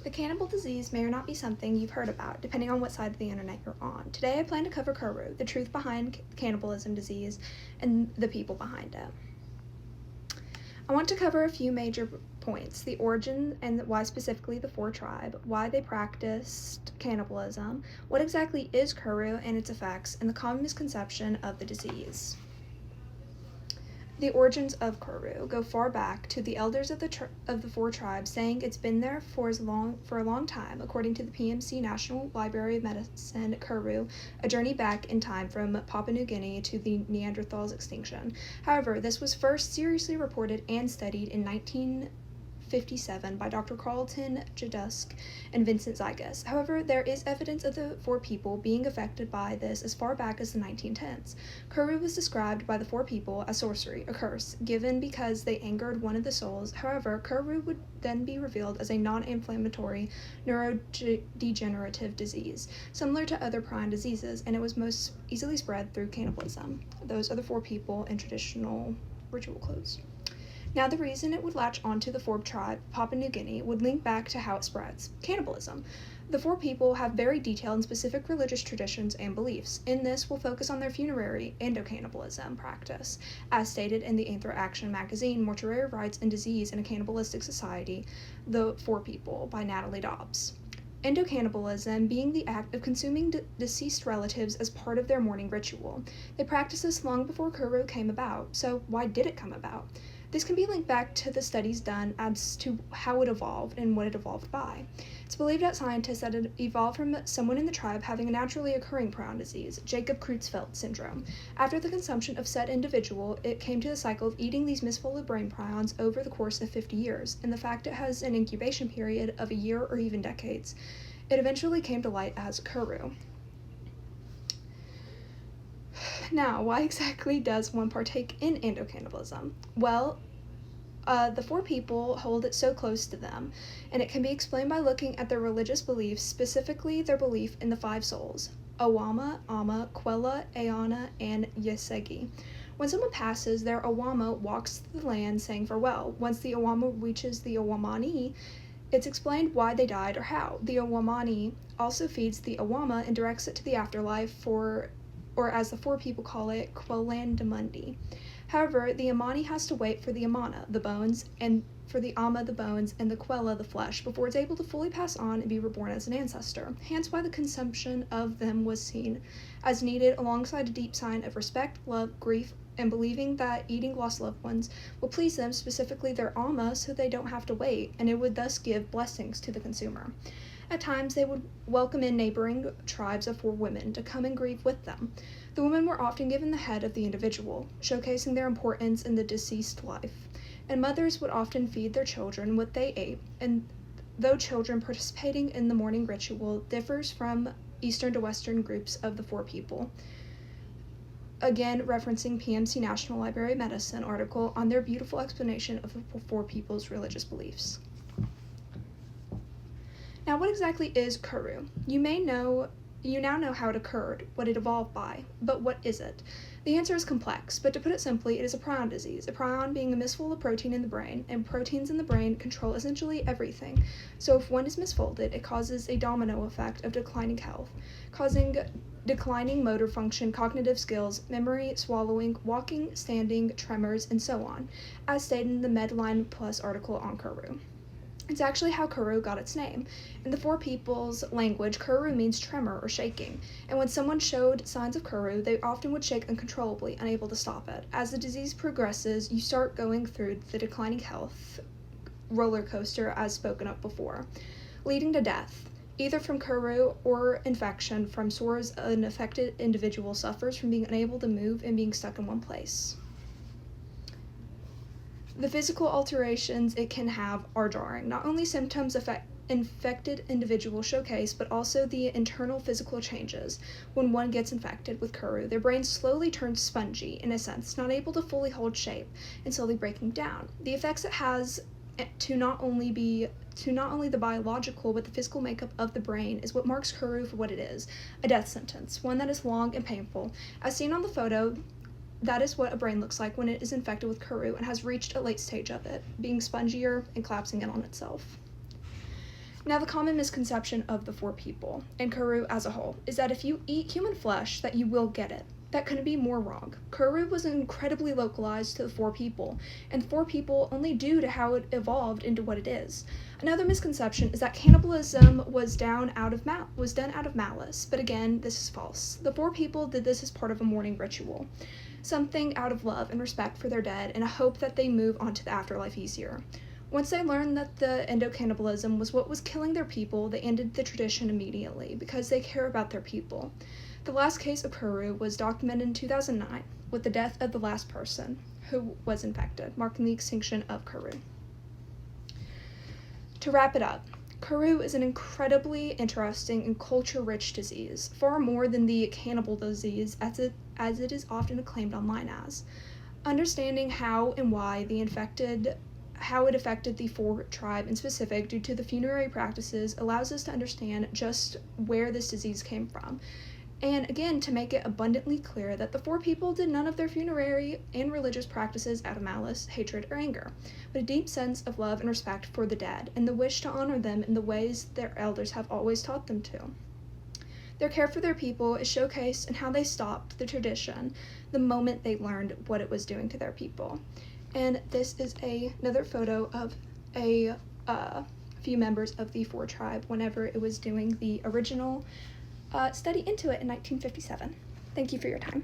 The cannibal disease may or not be something you've heard about, depending on what side of the internet you're on. Today I plan to cover Kuru, the truth behind cannibalism disease, and the people behind it. I want to cover a few major points: the origin and why specifically the Four tribe, why they practiced cannibalism, what exactly is Kuru and its effects, and the common misconception of the disease. The origins of Kuru go far back to the elders of the Four tribes saying it's been there for a long time. According to the PMC National Library of Medicine, Kuru, a journey back in time from Papua New Guinea to the Neanderthals' extinction. However, this was first seriously reported and studied in 1957 by Dr. Carlton Jadusk and Vincent Zygas. However, there is evidence of the Four people being affected by this as far back as the 1910s. Kuru was described by the Four people as sorcery, a curse, given because they angered one of the souls. However, Kuru would then be revealed as a non-inflammatory neurodegenerative disease, similar to other prion diseases, and it was most easily spread through cannibalism. Those are the Four people in traditional ritual clothes. Now, the reason it would latch onto the Four tribe, Papua New Guinea, would link back to how it spreads: cannibalism. The Four people have very detailed and specific religious traditions and beliefs. In this, we'll focus on their funerary endocannibalism practice, as stated in the Anthro Action magazine, Mortuary Rites and Disease in a Cannibalistic Society, The Four People, by Natalie Dobbs. Endocannibalism being the act of consuming deceased relatives as part of their mourning ritual. They practiced this long before Kuru came about, so why did it come about? This can be linked back to the studies done as to how it evolved and what it evolved by. It's believed that scientists that it evolved from someone in the tribe having a naturally occurring prion disease, Jacob Creutzfeldt syndrome. After the consumption of said individual, it came to the cycle of eating these misfolded brain prions over the course of 50 years, and the fact it has an incubation period of a year or even decades. It eventually came to light as Kuru. Now, why exactly does one partake in endocannibalism? Well, the Four people hold it so close to them, and it can be explained by looking at their religious beliefs, specifically their belief in the five souls: Awama, Ama, Quella, Ayana, and Yesegi. When someone passes, their Awama walks to the land saying farewell. Once the Awama reaches the Awamani, it's explained why they died or how. The Awamani also feeds the Awama and directs it to the afterlife, or as the Four people call it, Quellandamundi. However, the Amani has to wait for the Amana, the bones, and for the Ama, the bones, and the Quella, the flesh, before it's able to fully pass on and be reborn as an ancestor. Hence why the consumption of them was seen as needed, alongside a deep sign of respect, love, grief, and believing that eating lost loved ones will please them, specifically their Ama, so they don't have to wait, and it would thus give blessings to the consumer. At times, they would welcome in neighboring tribes of Four women to come and grieve with them. The women were often given the head of the individual, showcasing their importance in the deceased life, and mothers would often feed their children what they ate, and though children participating in the mourning ritual differs from Eastern to Western groups of the Four people. Again, referencing PMC National Library of Medicine article on their beautiful explanation of the Four people's religious beliefs. Now, what exactly is Kuru? You now know how it occurred, what it evolved by, but what is it? The answer is complex, but to put it simply, it is a prion disease, a prion being a misfolded protein in the brain, and proteins in the brain control essentially everything. So if one is misfolded, it causes a domino effect of declining health, causing declining motor function, cognitive skills, memory, swallowing, walking, standing, tremors, and so on, as stated in the Medline Plus article on Kuru. It's actually how Kuru got its name. In the Four people's language, Kuru means tremor or shaking, and when someone showed signs of Kuru, they often would shake uncontrollably, unable to stop it. As the disease progresses, you start going through the declining health roller coaster, as spoken of before, leading to death, either from Kuru or infection from sores an affected individual suffers from being unable to move and being stuck in one place. The physical alterations it can have are jarring. Not only symptoms infected individuals showcase, but also the internal physical changes. When one gets infected with Kuru, their brain slowly turns spongy, in a sense, not able to fully hold shape and slowly breaking down. The effects it has to not only the biological but the physical makeup of the brain is what marks Kuru for what it is, a death sentence, one that is long and painful. As seen on the photo, that is what a brain looks like when it is infected with Kuru and has reached a late stage of it, being spongier and collapsing in on itself. Now, the common misconception of the four people, and Kuru as a whole, is that if you eat human flesh, that you will get it. That couldn't be more wrong. Kuru was incredibly localized to the four people, and the four people only due to how it evolved into what it is. Another misconception is that cannibalism was done out of malice, but again, this is false. The four people did this as part of a mourning ritual, something out of love and respect for their dead, and a hope that they move on to the afterlife easier. Once they learned that the endocannibalism was what was killing their people, they ended the tradition immediately because they care about their people. The last case of Kuru was documented in 2009 with the death of the last person who was infected, marking the extinction of Kuru. To wrap it up, Kuru is an incredibly interesting and culture-rich disease, far more than the cannibal disease as it is often acclaimed online as. Understanding how and why how it affected the four tribe in specific due to the funerary practices allows us to understand just where this disease came from. And again, to make it abundantly clear that the four people did none of their funerary and religious practices out of malice, hatred, or anger, but a deep sense of love and respect for the dead, and the wish to honor them in the ways their elders have always taught them to. Their care for their people is showcased in how they stopped the tradition the moment they learned what it was doing to their people. And this is another photo of a few members of the four tribe whenever it was doing the original study into it in 1957. Thank you for your time.